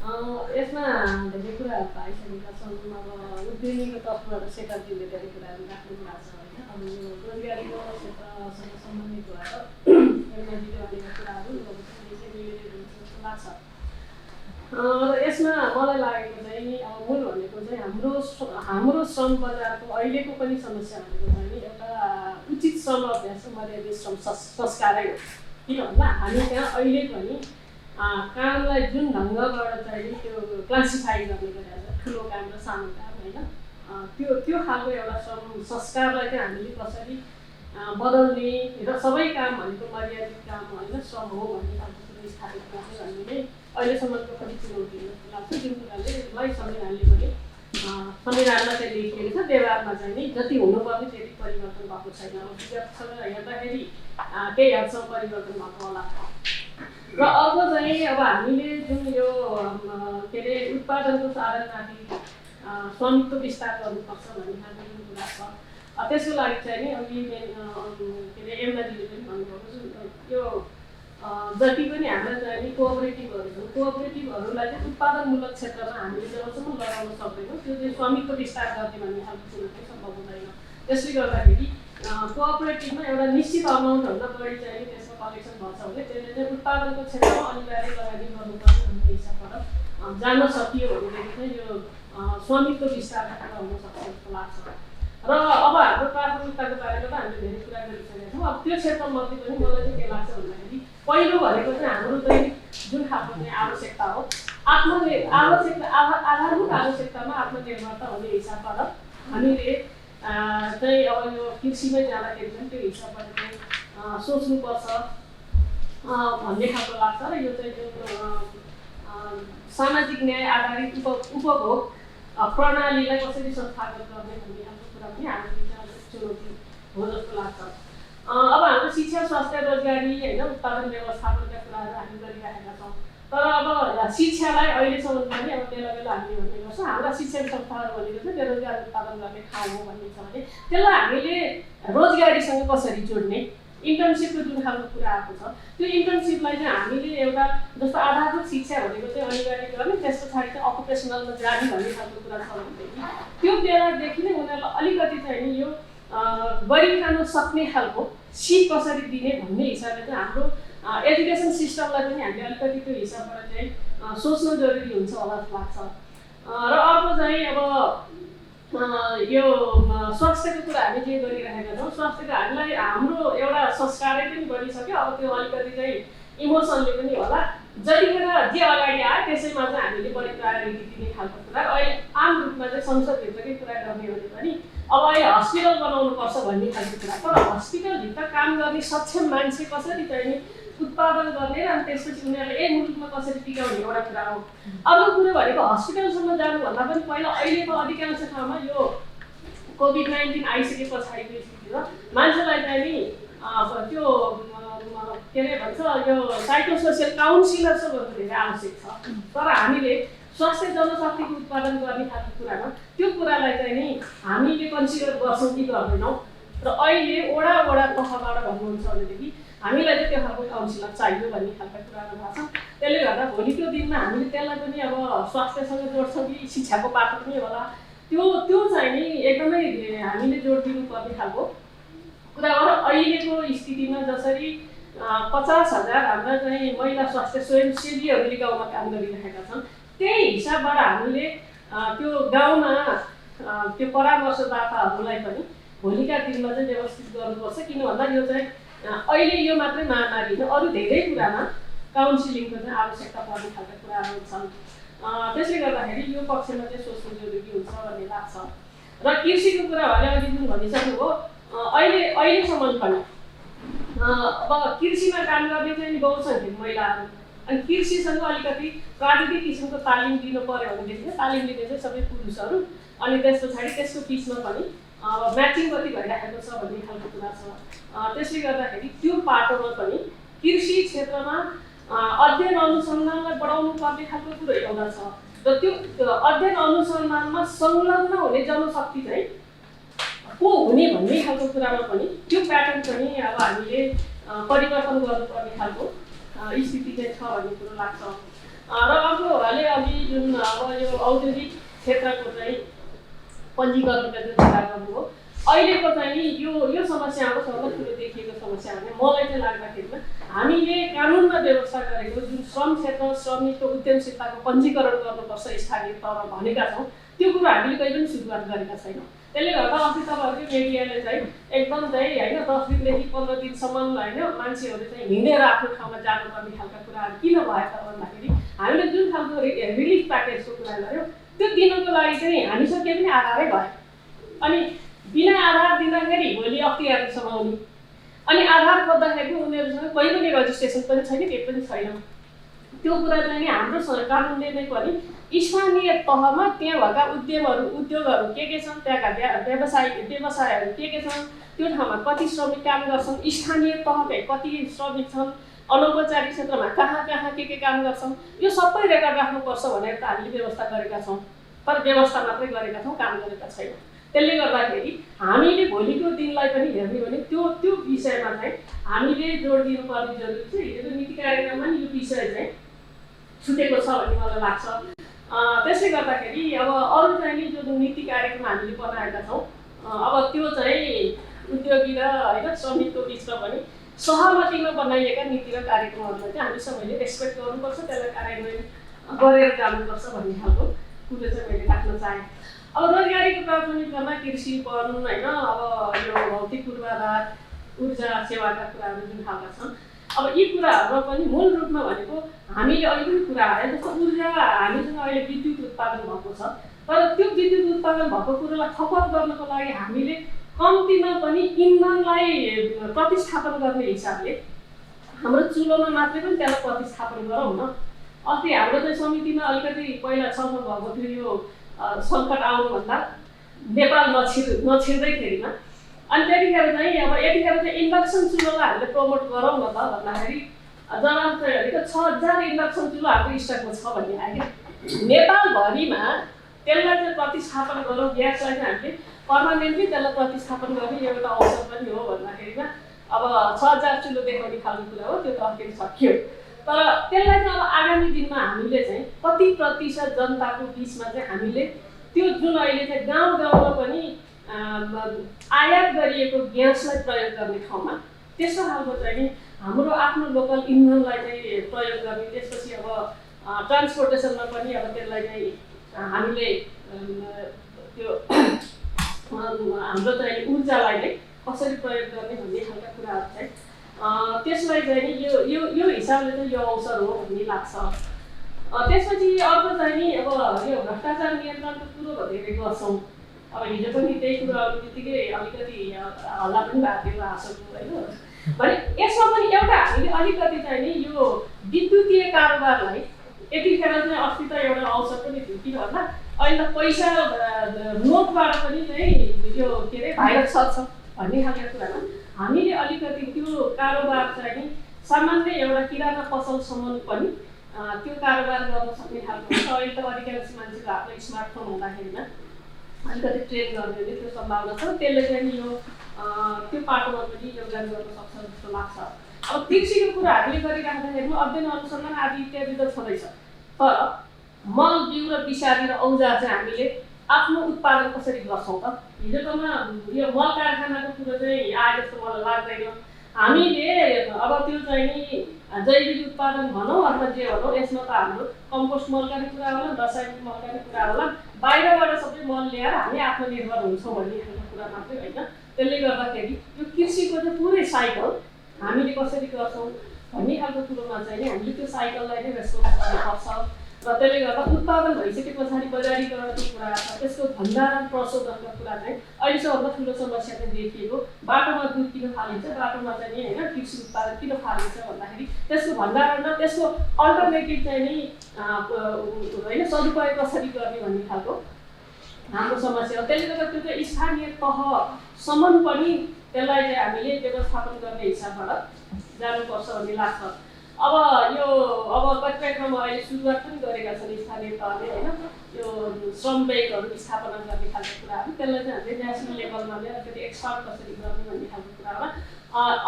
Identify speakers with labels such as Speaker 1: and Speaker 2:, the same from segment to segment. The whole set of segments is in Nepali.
Speaker 1: यसमा धेरै कुराहरू त आइसकेका छन्। अब उद्यमीको तर्फबाट सेक्रेटरीले धेरै कुराहरू राख्नु भएको छ होइन। अब यो रोजगारीको क्षेत्रसँग सम्बन्धित भएर एउटा दिने कुराहरू अब चाहिँ रिलेटेड हुन्छ जस्तो लाग्छ। र यसमा मलाई लागेको चाहिँ अब मूल भनेको चाहिँ हाम्रो श्रम बजारको अहिलेको पनि समस्या भनेको चाहिँ एउटा उचित श्रम अभ्यास मर्यादित श्रम संस्कारै हो। किन भन्दा हामी त्यहाँ अहिले पनि कामलाई जुन ढङ्गबाट चाहिँ त्यो क्लासिफाई गर्ने गरेर ठुलो काम र सानो काम होइन, त्यो खालको एउटा श्रम संस्कारलाई चाहिँ हामीले कसरी बदल्ने र सबै काम भनेको मर्यादित काम होइन श्रम हो भन्ने खालको कुरो स्थापित गर्ने भन्ने नै अहिलेसम्मको कति चुनौती जस्तो लाग्छ। जुन कुराले संविधानले पनि संविधानमा चाहिँ लेखिएको छ, व्यवहारमा चाहिँ नि जति हुनुपर्ने त्यति परिवर्तन भएको छैन। विगतसँग हेर्दाखेरि केही हदसम्म परिवर्तन भएको होला। र अब चाहिँ अब हामीले जुन यो के अरे उत्पादनको साधन राखी स्वामित्व विस्तार गर्नुपर्छ भन्ने खालको जुन कुरा छ, त्यसको लागि चाहिँ नि अघि के अरे एमना दिदीले पनि भन्नुभएको छ यो जति पनि हाम्रा चाहिँ नि कोअपरेटिभहरू छन्, कोअपरेटिभहरूलाई चाहिँ उत्पादनमूलक क्षेत्रमा हामीले जबसम्म लगाउन सक्दैनौँ त्यो चाहिँ स्वामित्व विस्तार गर्ने भन्ने खालको कुरो चाहिँ सम्भव हुँदैन। त्यसले गर्दाखेरि कोअपरेटिभमा एउटा निश्चित अमाउन्टभन्दा बढी चाहिँ त्यसको कलेक्सन भन्छ भने त्यसले चाहिँ उत्पादनको क्षेत्रमा अनिवार्य लगानी गर्नुपर्ने भन्ने हिसाबबाट जान सकियो भनेदेखि चाहिँ यो स्वामित्व विस्तारको कुरा हुनसक्छ जस्तो लाग्छ। र अब हाम्रो प्राथमिकताको बारेमा त हामीले धेरै कुरा गरिसकेका छौँ। अब त्यो क्षेत्रमध्ये पनि मलाई चाहिँ के लाग्छ भन्दाखेरि पहिलो भनेको चाहिँ हाम्रो दैनिक जुन खालको चाहिँ आवश्यकता हो, आधारभूत आवश्यकतामा आत्मनिर्भरता हुने हिसाबबाट हामीले चाहिँ अब यो कृषिमै जाँदाखेरि पनि त्यो हिसाबबाट चाहिँ सोच्नुपर्छ भन्ने खालको लाग्छ। र यो चाहिँ जुन सामाजिक न्याय आधारित उपभोग प्रणालीलाई कसरी संस्थागत गर्ने भन्ने खालको कुरा पनि हाम्रो विचार चुनौती हो जस्तो लाग्छ। अब हाम्रो शिक्षा स्वास्थ्य रोजगारी होइन उत्पादन व्यवस्थापनका कुराहरू हामी गरिरहेका छौँ। तर अब शिक्षालाई अहिलेसम्म पनि अब बेला बेला हामीले भन्ने गर्छौँ हाम्रा शिक्षण संस्थाहरू भनेको चाहिँ बेरोजगार उत्पादन गर्ने ठाउँ हो भन्ने छ भने त्यसलाई हामीले रोजगारीसँग कसरी जोड्ने, इन्टर्नसिपको जुन खालको कुरा आएको छ त्यो इन्टर्नसिपलाई चाहिँ हामीले एउटा जस्तो आधारभूत शिक्षा भनेको चाहिँ अनिवार्य गर्ने, त्यस पछाडि चाहिँ अकुपेसनलमा जाने भन्ने खालको कुरा छ भनेदेखि त्यो बेलादेखि नै उनीहरूलाई अलिकति चाहिँ नि यो गरिखान सक्ने खालको सिप कसरी दिने भन्ने हिसाबले चाहिँ हाम्रो एजुकेसन सिस्टमलाई पनि हामीले अलिकति त्यो हिसाबबाट चाहिँ सोच्न जरुरी हुन्छ होला जस्तो लाग्छ। र अर्को चाहिँ अब यो स्वास्थ्यको कुरा हामी के गरिरहेका छौँ, स्वास्थ्यको हामीलाई हाम्रो एउटा संस्कारै पनि बनिसक्यो। अब त्यो अलिकति चाहिँ इमोसनले पनि होला, जतिखेर जे अगाडि आयो त्यसैमा चाहिँ हामीले बढी प्रायोरिटी दिने खालको कुरा अहिले आम रूपमा चाहिँ संसदभित्रकै कुरा गर्ने भने पनि अब अहिले हस्पिटल बनाउनुपर्छ भन्ने खालको कुरा। तर हस्पिटलभित्र काम गर्ने सक्षम मान्छे कसरी चाहिँ उत्पादन गर्ने र अनि त्यसपछि उनीहरूले मुलुकमा कसरी टिकाउने एउटा कुरा हो। अर्को कुरो भनेको हस्पिटलसम्म जानुभन्दा पनि पहिला अहिलेको अधिकांश ठाउँमा यो कोभिड-19 आइसके पछाडिको स्थितिमा मान्छेलाई चाहिँ नि त्यो के अरे भन्छ यो साइकोसोसियल काउन्सिलरसँग धेरै आवश्यक छ। तर हामीले स्वास्थ्य जनशक्तिको उत्पादन गर्ने खालको कुरामा त्यो कुरालाई चाहिँ नि हामीले कन्सिडर गर्छौँ कि गर्दैनौँ। र अहिले वडा तहबाट भन्नुहुन्छ भनेदेखि हामीलाई चाहिँ त्यो खालको काउन्सिलर चाहियो भन्ने खालका कुराहरू भएको छ। त्यसले गर्दा भोलिको दिनमा हामीले त्यसलाई पनि अब स्वास्थ्यसँग जोड्छौँ कि शिक्षाको पाटो पनि होला, त्यो चाहिँ नि एकदमै हामीले जोड दिनुपर्ने खालको कुरा हो। र अहिलेको स्थितिमा जसरी 50,000 हाम्रा चाहिँ महिला स्वास्थ्य स्वयंसेवीहरूले गाउँमा काम गरिरहेका छन्, त्यही हिसाबबाट हामीले त्यो गाउँमा त्यो परामर्शदाताहरूलाई पनि भोलिका दिनमा चाहिँ व्यवस्थित गर्नुपर्छ। किन भन्दा यो चाहिँ अहिले यो मात्रै महामारी होइन, अरू धेरै कुरामा काउन्सिलिङको चाहिँ आवश्यकता पर्ने खालका कुराहरू छन्। त्यसले गर्दाखेरि यो पक्षमा चाहिँ सोच्नु जरुरी हुन्छ भन्ने लाग्छ। र कृषिको कुरा भने अघि जुन भनिसक्नु हो, अहिलेसम्म पनि अब कृषिमा काम गर्ने चाहिँ बहुसङ्ख्यक महिलाहरू अनि कृषिसँग अलिकति प्राविधिक किसिमको तालिम दिनु पर्यो भनेदेखि चाहिँ तालिम लिने चाहिँ सबै पुरुषहरू अनि त्यस पछाडि त्यसको बिचमा पनि म्याचिङ कति भइरहेको छ भन्ने खालको कुरा छ। त्यसले गर्दाखेरि त्यो पाटोमा पनि कृषि क्षेत्रमा अध्ययन अनुसन्धानलाई बढाउनु पर्ने खालको कुरो एउटा छ। र त्यो अध्ययन अनुसन्धानमा संलग्न हुने जनशक्ति चाहिँ को हुने भन्ने खालको कुरामा पनि त्यो प्याटर्न पनि अब हामीले परिवर्तन गर्नुपर्ने खालको स्थिति चाहिँ छ भन्ने कुरो लाग्छ। र अर्को हालै अघि औद्योगिक क्षेत्रको चाहिँ पञ्जीकरणका जुन कुरा गर्नुभयो अहिलेको चाहिँ नि यो समस्याको सबभन्दा ठुलो देखिएको समस्या भने मलाई चाहिँ लाग्दाखेरिमा हामीले कानुनमा व्यवस्था गरेको जुन श्रम क्षेत्र श्रमिकको उद्यमशीलताको पञ्जीकरण गर्नुपर्छ स्थानीय तहमा भनेका छौँ त्यो कुरो हामीले कहिले पनि सुरुवात गरेका छैनौँ। त्यसले गर्दा अस्ति तपाईँहरूको मिडियाले चाहिँ एकदम चाहिँ होइन 10 दिनदेखि 15 दिनसम्म होइन मान्छेहरू चाहिँ हिँडेर आफ्नो ठाउँमा जानुपर्ने खालका कुराहरू किन भयो त भन्दाखेरि हामीले जुन खालको रिलिफ प्याकेजको कुरा गऱ्यौँ त्यो दिनको लागि चाहिँ हामीसँग केही पनि आधारै भयो। अनि बिना आधार दिँदाखेरि भोलि अख्तियारले समाउने अनि आधार खोज्दाखेरि उनीहरूसँग कहीँ पनि रजिस्ट्रेसन पनि छैन केही पनि छैन। त्यो कुरा चाहिँ हाम्रो कानुनले नै पनि स्थानीय तहमा त्यहाँ भएका उद्योगहरू के छन् त्यहाँका व्यवसायहरू के छन् त्यो ठाउँमा कति श्रमिक काम गर्छन् स्थानीय तहकै कति श्रमिक छन् अनौपचारिक क्षेत्रमा कहाँ के काम गर्छन् यो सबै रेकर्ड राख्नुपर्छ भनेर त हामीले व्यवस्था गरेका छौँ तर व्यवस्था मात्रै गरेका छौँ काम गरेका छैनौँ। त्यसले गर्दाखेरि हामीले भोलिको दिनलाई पनि हेर्ने भने त्यो विषयमा चाहिँ हामीले जोड दिनुपर्ने जरुरी छ। हिजोको नीति कार्यक्रममा नि यो विषय चाहिँ छुटेको छ भन्ने मलाई लाग्छ। त्यसले गर्दाखेरि अब अरू चाहिँ नि जुन नीति कार्यक्रम हामीले बनाएका छौँ अब त्यो चाहिँ उद्योगी र होइन श्रमिकको बिचमा पनि सहमतिमा बनाइएका नीति र कार्यक्रमहरूलाई चाहिँ हामी सबैले रेस्पेक्ट गर्नुपर्छ त्यसलाई कार्यान्वयन गरेर जानुपर्छ भन्ने खालको कुरो चाहिँ मैले राख्न चाहेँ। अब रोजगारीको प्राथमिकतामा कृषि वन होइन अब यो भौतिक पूर्वाधार ऊर्जा सेवाका कुराहरू जुन खालका छन् अब यी कुराहरूमा पनि मूल रूपमा भनेको हामीले अहिले पनि कुरा आयो जस्तो ऊर्जा हामीसँग अहिले विद्युत उत्पादन भएको छ तर त्यो विद्युत उत्पादन भएको कुरोलाई खपत गर्नको लागि हामीले कम्तीमा पनि इन्धनलाई प्रतिस्थापन गर्ने हिसाबले हाम्रो चुलोमा मात्रै पनि त्यसलाई प्रतिस्थापन गरौँ न। अस्ति हाम्रो चाहिँ समितिमा अलिकति पहिला छलफल भएको थियो यो सङ्कट आउनुभन्दा नेपाल नछिर्दैखेरिमा अनि त्यतिखेर चाहिँ अब यतिखेर चाहिँ इन्डक्सन चुलोलाई हामीले प्रमोट गरौँ न त भन्दाखेरि जवाब चाहिँ भनेको 6000 इन्डक्सन चुलो हाम्रो स्टकमा छ भन्ने आयो। नेपालभरिमा त्यसलाई चाहिँ प्रतिस्थापन गरौँ ग्यासलाई चाहिँ हामीले पर्मानेन्टली त्यसलाई प्रतिस्थापन गर्ने एउटा अवसर पनि हो भन्दाखेरिमा अब 6000 चुलो देखाउने खालको कुरा हो त्यो त अलिकति सकियो। तर त्यसलाई चाहिँ अब आगामी दिनमा हामीले चाहिँ कति प्रतिशत जनताको बिचमा चाहिँ हामीले त्यो जुन अहिले चाहिँ गाउँ गाउँमा पनि आयात गरिएको ग्यासलाई प्रयोग गर्ने ठाउँमा त्यस्तो खालको चाहिँ हाम्रो आफ्नो लोकल इन्धनलाई चाहिँ प्रयोग गर्ने त्यसपछि अब ट्रान्सपोर्टेसनमा पनि अब त्यसलाई चाहिँ हामीले त्यो हाम्रो चाहिँ ऊर्जालाई नै कसरी प्रयोग गर्ने भन्ने खालका कुराहरू चाहिँ त्यसलाई चाहिँ नि यो हिसाबले चाहिँ यो अवसर हो भन्ने लाग्छ। त्यसपछि अर्को चाहिँ नि अब यो भ्रष्टाचार नियन्त्रणको कुरो धेरै गर्छौँ। अब हिजो पनि त्यही कुरा आउने बित्तिकै अलिकति हल्ला पनि भएको थियो हाँसोको होइन भने यसमा पनि एउटा हामीले अलिकति चाहिँ नि यो विद्युतीय कारोबारलाई यतिखेर चाहिँ अस्ति त एउटा अवसर पनि थियो किन भन्दा अहिले त पैसा नोटबाट पनि चाहिँ यो के अरे भाइरस सर्छ भन्ने खालको कुरामा हामीले अलिकति त्यो कारोबार चाहिँ नि सामान्य एउटा किराना पसलसम्म पनि त्यो कारोबार गर्न सक्ने खालको हुन्छ। अहिले त अधिकांश मान्छेको आफ्नो स्मार्टफोन हुँदाखेरिमा अलिकति ट्रेन गर्ने त्यो सम्भावना छ त्यसले चाहिँ यो त्यो पाटोमा पनि योगदान गर्न सक्छ जस्तो लाग्छ। अब कृषिको कुरा हामीले गरिराख्दाखेरि अध्ययन अनुसन्धान आदि इत्यादि त छँदैछ तर मल बिउ र विषादी र औजार चाहिँ हामीले आफ्नो उत्पादन कसरी गर्छौँ त हिजोकोमा यो मल कारखानाको कुरो चाहिँ आए जस्तो मलाई लाग्दैन। हामीले अब त्यो चाहिँ नि जैविक उत्पादन भनौँ अथवा जे भनौँ यसमा त हाम्रो कम्पोस्ट मलका नि कुरा होला रासायनिक मलका नि कुरा होला बाहिरबाट सबै मल ल्याएर हामी आत्मनिर्भर हुन्छौँ भन्ने खालको कुरा मात्रै होइन। त्यसले गर्दाखेरि यो कृषिको चाहिँ पुरै साइकल हामीले कसरी गर्छौँ भन्ने खालको कुरोमा चाहिँ हामीले त्यो साइकललाई नै रेस्पोन्स गर्नुपर्छ र त्यसले गर्दा उत्पादन भइसके पछाडि बजारीकरणको कुरा छ त्यसको भण्डारण प्रशोधनका कुरा चाहिँ अहिले सबभन्दा ठुलो समस्या चाहिँ देखिएको बाटोमा दुध किन फालिन्छ बाटोमा चाहिँ नि होइन कृषि उत्पादन किन फालिन्छ भन्दाखेरि त्यसको भण्डारण र त्यसको अल्टरनेटिभ चाहिँ नि होइन सदुपयोग कसरी गर्ने भन्ने खालको हाम्रो समस्या हो। त्यसले गर्दा त्यो चाहिँ स्थानीय तहसम्म पनि त्यसलाई चाहिँ हामीले व्यवस्थापन गर्ने हिसाबबाट जानुपर्छ भन्ने लाग्छ। अब यो अब कतिपय ठाउँमा अहिले सुरुवात पनि गरेका छन् स्थानीय तहले होइन यो श्रम ब्याङ्कहरू स्थापना गर्ने खालको कुराहरू त्यसलाई चाहिँ हामीले नेसनल लेभलमा नै अलिकति एक्सपर्ट कसरी गर्ने भन्ने खालको कुरामा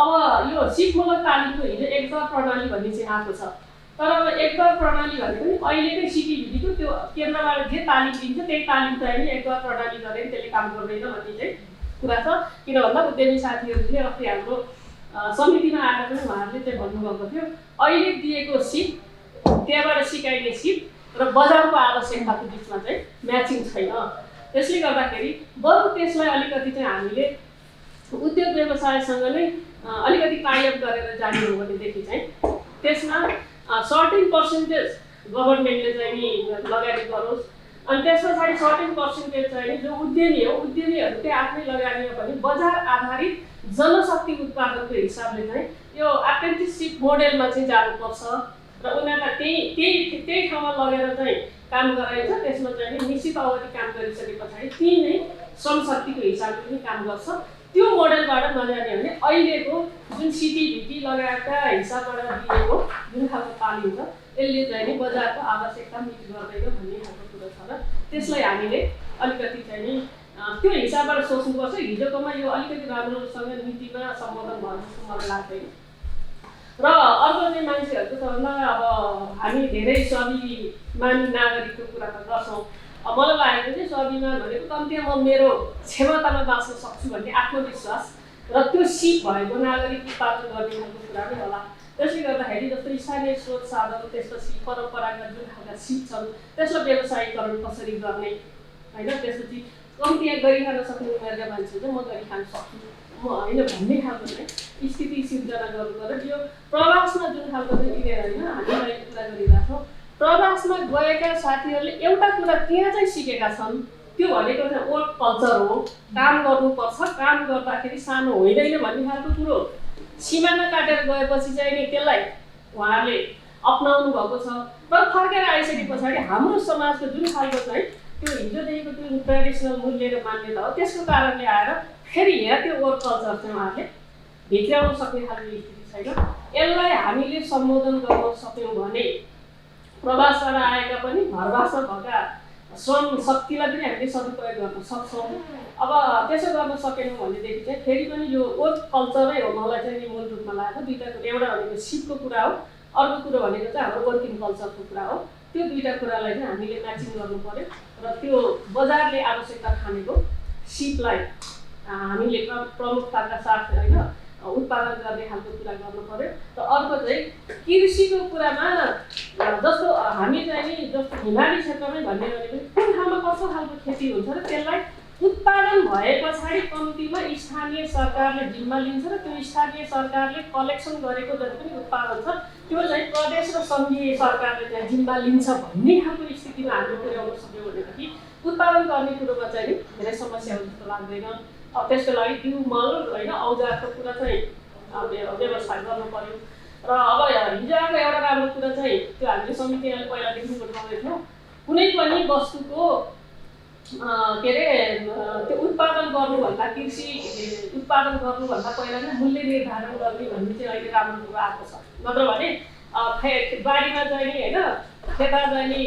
Speaker 1: अब यो सिपमूलक तालिमको हिजो एक्जाम प्रणाली भन्ने चाहिँ आएको छ तर तर अब एकद्वार प्रणाली भनेको नि अहिलेकै सिटिभिटीको त्यो केन्द्रबाट जे तालिम दिन्छ त्यही तालिम चाहिँ नि एकद्वार प्रणाली गरेर त्यसले काम गर्दैन भन्ने चाहिँ कुरा छ। किन भन्दा उद्यमी साथीहरूले अस्ति हाम्रो समितिमा आएर पनि उहाँहरूले चाहिँ भन्नुभएको थियो अहिले दिएको सिप त्यहाँबाट सिकाइने सिप र बजारको आवश्यकताको बिचमा चाहिँ म्याचिङ छैन। त्यसले गर्दाखेरि बरु त्यसलाई अलिकति चाहिँ हामीले उद्योग व्यवसायसँग नै अलिकति टाइअप गरेर जाने हो भनेदेखि चाहिँ त्यसमा सर्टेन पर्सेन्टेज गभर्मेन्टले चाहिँ नि लगानी गरोस् अनि त्यस पछाडि सर्टेन पर्सेन्टेज चाहिँ नि जो उद्यमी हो उद्यमीहरूले आफ्नै लगानीमा पनि बजार आधारित जनशक्ति उत्पादनको हिसाबले चाहिँ यो अप्रेन्टिससिप मोडेलमा चाहिँ जानुपर्छ र उनीहरूलाई त्यही ठाउँमा लगेर चाहिँ काम गराइन्छ। त्यसमा चाहिँ निश्चित अवधि काम गरिसके पछाडि त्यही नै श्रमशक्तिको हिसाबले पनि काम गर्छ। त्यो मोडेलबाट नजाने भने अहिलेको जुन सिटिभिटी लगायतका हिसाबबाट दिएको जुन खालको तालिम छ यसले चाहिँ नि बजारको आवश्यकता मिट गर्दैन भन्ने खालको कुरो छ र त्यसलाई हामीले अलिकति चाहिँ नि त्यो हिसाबबाट सोच्नुपर्छ। हिजोकोमा यो अलिकति राम्रोसँग नीतिमा सम्बोधन भयो जस्तो मलाई लाग्दैन। र अर्को चाहिँ मान्छेहरूको त भन्दा अब हामी धेरै स्वाभिमानी नागरिकको कुरा त गर्छौँ। मलाई लागेको चाहिँ स्वाभिमान भनेको कम्तीमा म मेरो क्षमतामा बाँच्न सक्छु भन्ने आत्मविश्वास र त्यो सिप भएको नागरिक उत्पादन गर्ने खालको कुरा नै होला। त्यसले गर्दाखेरि जस्तो स्थानीय स्रोत साधन त्यसपछि परम्परागत जुन खालका सिप छन् त्यसलाई व्यवसायीकरण कसरी गर्ने होइन त्यसपछि कम्ती गरिखान सक्ने उमेरका मान्छे चाहिँ म गरिखान सक्छु म होइन भन्ने खालको चाहिँ स्थिति सिर्जना गर्नु पर्यो। यो प्रवासमा जुन खालको चाहिँ लिएर होइन हामीलाई कुरा गरिरहेको छौँ प्रवासमा गएका साथीहरूले एउटा कुरा त्यहाँ चाहिँ सिकेका छन् त्यो भनेको चाहिँ वर्क कल्चर हो। काम गर्नुपर्छ काम गर्दाखेरि सानो होइन भन्ने खालको कुरो सिमाना काटेर गएपछि चाहिँ नि त्यसलाई उहाँहरूले अपनाउनु भएको छ। तर फर्केर आइसके पछाडि हाम्रो समाजको जुन खालको चाहिँ त्यो हिजोदेखिको जुन ट्रेडिसनल मूल्य र मान्यता हो त्यसको कारणले आएर फेरि यहाँ त्यो वर्क कल्चर चाहिँ उहाँहरूले भित्राउन सक्ने खालको स्थिति छैन। यसलाई हामीले सम्बोधन गर्न सक्यौँ भने प्रवासबाट आएका पनि घरवासमा भएका श्रम शक्तिलाई पनि हामीले सदुपयोग गर्न सक्छौँ। अब त्यसो गर्न सकेनौँ भनेदेखि चाहिँ फेरि पनि यो वर्क कल्चरै हो मलाई चाहिँ मूल रूपमा लागेको दुईवटा कुरो। एउटा भनेको सिपको कुरा हो अर्को कुरो भनेको चाहिँ हाम्रो वर्किङ कल्चरको कुरा हो। त्यो दुईवटा कुरालाई चाहिँ हामीले म्याचिङ गर्नु पर्यो र त्यो बजारले आवश्यकता ठानेको सिपलाई हामीले प्रमुखताका साथ होइन उत्पादन गर्ने खालको कुरा गर्नु पर्यो। र अर्को चाहिँ कृषिको कुरामा जस्तो हामी चाहिँ नि जस्तो हिमाली क्षेत्रमै भन्ने भनेको कुन ठाउँमा कस्तो खालको खेती हुन्छ र त्यसलाई उत्पादन भए पछाडि कम्तीमा स्थानीय सरकारले जिम्मा लिन्छ र त्यो स्थानीय सरकारले कलेक्सन गरेको जति पनि उत्पादन छ त्यो चाहिँ प्रदेश र सङ्घीय सरकारले चाहिँ जिम्मा लिन्छ भन्ने खालको स्थितिमा हामीले पुर्याउन सक्यौँ भनेदेखि उत्पादन गर्ने कुरोमा चाहिँ नि धेरै समस्या हो जस्तो लाग्दैन। अब त्यसको लागि बिउ मल होइन औजारको कुरा चाहिँ व्यवस्था गर्नु पर्यो। र अब हिजो आएको एउटा राम्रो कुरा चाहिँ त्यो हामीले समितिले पहिलादेखि उठाउँदै थियौँ कुनै पनि वस्तुको के अरे त्यो उत्पादन गर्नुभन्दा कृषि उत्पादन गर्नुभन्दा पहिला नै मूल्य निर्धारण गर्ने भन्ने चाहिँ अहिले राम्रो कुरो आएको छ। नत्र भने बारीमा चाहिँ नि होइन खेता चाहिँ नि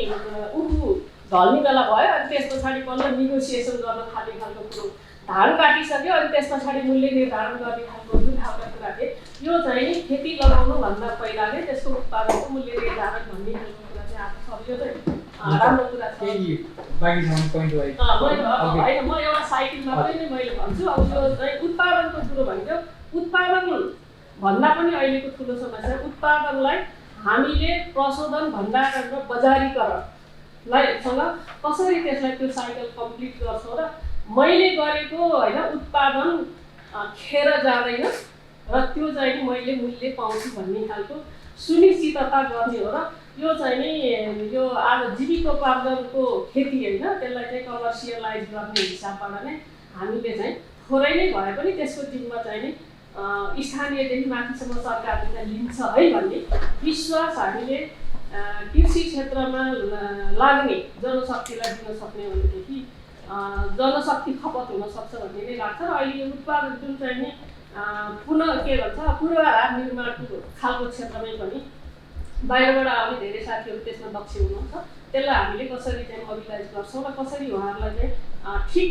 Speaker 1: उखु ढल्ने बेला भयो अनि त्यस पछाडि बल्ल निगोसिएसन गर्न थाल्ने खालको कुरो धान काटिसक्यो अनि त्यस पछाडि मूल्य निर्धारण गर्ने खालको जुन खालका कुरा थिए यो चाहिँ खेती लगाउनुभन्दा पहिला नै त्यसको उत्पादनको मूल्य निर्धारण भन्ने खालको कुरा चाहिँ आएको छ। यो चाहिँ राम्रो कुरा छ। होइन म एउटा साइकलमा पनि मैले भन्छु अब यो चाहिँ उत्पादनको कुरो भनेको उत्पादन भन्दा पनि अहिलेको ठुलो समस्या उत्पादनलाई हामीले प्रशोधन भण्डारण र बजारीकरणलाई कसरी त्यसलाई त्यो साइकल कम्प्लिट गर्छौँ र मैले गरेको होइन उत्पादन खेर जाँदैन र त्यो चाहिँ नि मैले मूल्य पाउँछु भन्ने खालको सुनिश्चितता गर्ने हो। र यो चाहिँ नि यो आज जीविकोपार्जनको खेती होइन त्यसलाई चाहिँ कमर्सियलाइज गर्ने हिसाबबाट नै हामीले चाहिँ थोरै नै भए पनि त्यसको जिम्मा चाहिँ नि स्थानीयदेखि माथिसम्म सरकारले चाहिँ लिन्छ है भन्ने विश्वास हामीले कृषि क्षेत्रमा लाग्ने जनशक्तिलाई दिन सक्ने भनेदेखि जनशक्ति खपत हुन सक्छ भन्ने नै लाग्छ। र अहिले यो उत्पादन जुन चाहिँ नि पुनः के भन्छ पूर्वाधार निर्माणको खालको क्षेत्रमै पनि बाहिरबाट आउने धेरै साथीहरू त्यसमा दक्ष हुनुहुन्छ। त्यसलाई हामीले कसरी चाहिँ मोबिलाइज गर्छौँ र कसरी उहाँहरूलाई चाहिँ ठिक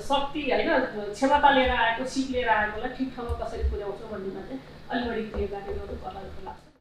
Speaker 1: शक्ति होइन क्षमता लिएर आएको सिप लिएर आएकोलाई ठिक ठाउँमा कसरी पुर्याउँछौँ भन्नेमा चाहिँ अलिक बढी क्रियाकारी गर्नु पर्ला जस्तो लाग्छ।